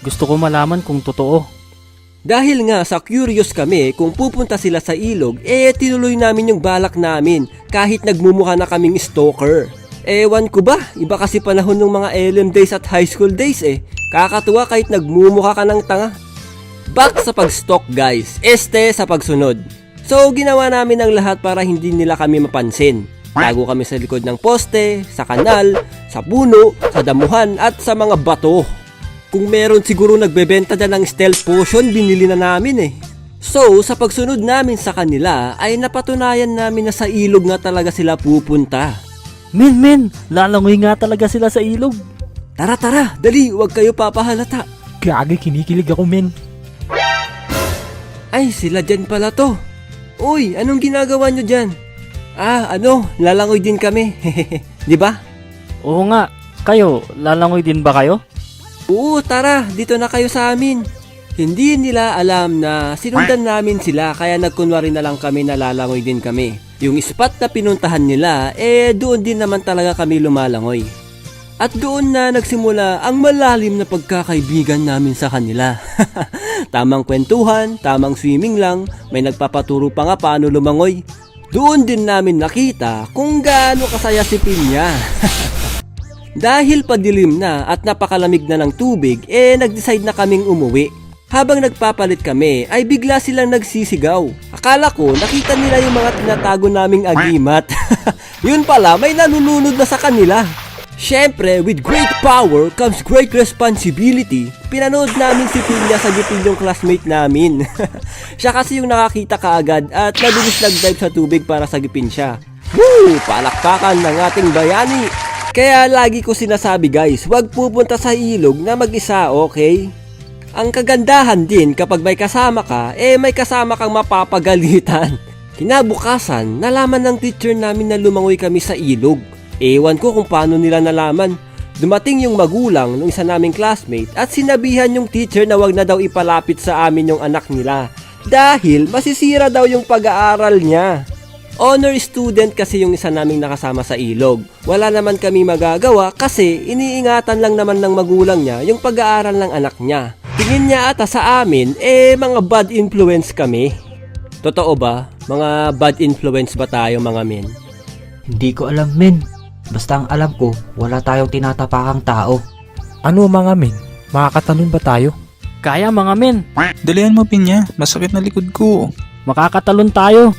Gusto ko malaman kung totoo. Dahil nga sa curious kami kung pupunta sila sa ilog, tinuloy namin yung balak namin kahit nagmumukha na kaming stalker. Ewan ko ba, iba kasi panahon ng mga LM days at high school days Kakatuwa kahit nagmumukha ka ng tanga. Back sa pag-stalk guys, sa pagsunod. So ginawa namin ang lahat para hindi nila kami mapansin. Tago kami sa likod ng poste, sa kanal, sa puno, sa damuhan at sa mga bato. Kung meron siguro nagbebenta dyan ng stealth potion, binili na namin So, sa pagsunod namin sa kanila, ay napatunayan namin na sa ilog nga talaga sila pupunta. Men, lalangoy nga talaga sila sa ilog. Tara, dali, huwag kayo papahalata. Gagi, kinikilig ako men. Ay, sila dyan pala to. Uy, anong ginagawa nyo dyan? Lalangoy din kami. Di ba? Oo nga, kayo, lalangoy din ba kayo? Oo, tara, dito na kayo sa amin. Hindi nila alam na sinundan namin sila kaya nagkunwari na lang kami na lalangoy din kami. Yung spot na pinuntahan nila, doon din naman talaga kami lumalangoy. At doon na nagsimula ang malalim na pagkakaibigan namin sa kanila. Tamang kwentuhan, tamang swimming lang, may nagpapaturo pa nga paano lumangoy. Doon din namin nakita kung gaano kasaya si Pinya. Dahil padilim na at napakalamig na ng tubig, nag-decide na kaming umuwi. Habang nagpapalit kami, ay bigla silang nagsisigaw. Akala ko, nakita nila yung mga tinatago naming agimat. Yun pala, may nanununod na sa kanila. Syempre, with great power comes great responsibility. Pinanood namin si Pinya sa gipin yung classmate namin. Siya kasi yung nakakita kaagad at nabilis nag-dive sa tubig para sagipin siya. Woo! Palakpakan ng ating bayani! Kaya lagi ko sinasabi guys, huwag pupunta sa ilog na mag-isa, okay? Ang kagandahan din kapag may kasama ka, may kasama kang mapapagalitan. Kinabukasan, nalaman ng teacher namin na lumangoy kami sa ilog. Ewan ko kung paano nila nalaman. Dumating yung magulang ng isa naming classmate at sinabihan yung teacher na wag na daw ipalapit sa amin yung anak nila. Dahil masisira daw yung pag-aaral niya. Honor student kasi yung isa naming nakasama sa ilog. Wala naman kami magagawa kasi iniingatan lang naman ng magulang niya yung pag-aaral ng anak niya. Tingin niya ata sa amin, mga bad influence kami. Totoo ba? Mga bad influence ba tayo mga men? Hindi ko alam men. Basta ang alam ko, wala tayong tinatapakang tao. Ano mga men? Makakatalon ba tayo? Kaya mga men, Dalihan mo Pinya, masakit na likod ko. makakatalon tayo.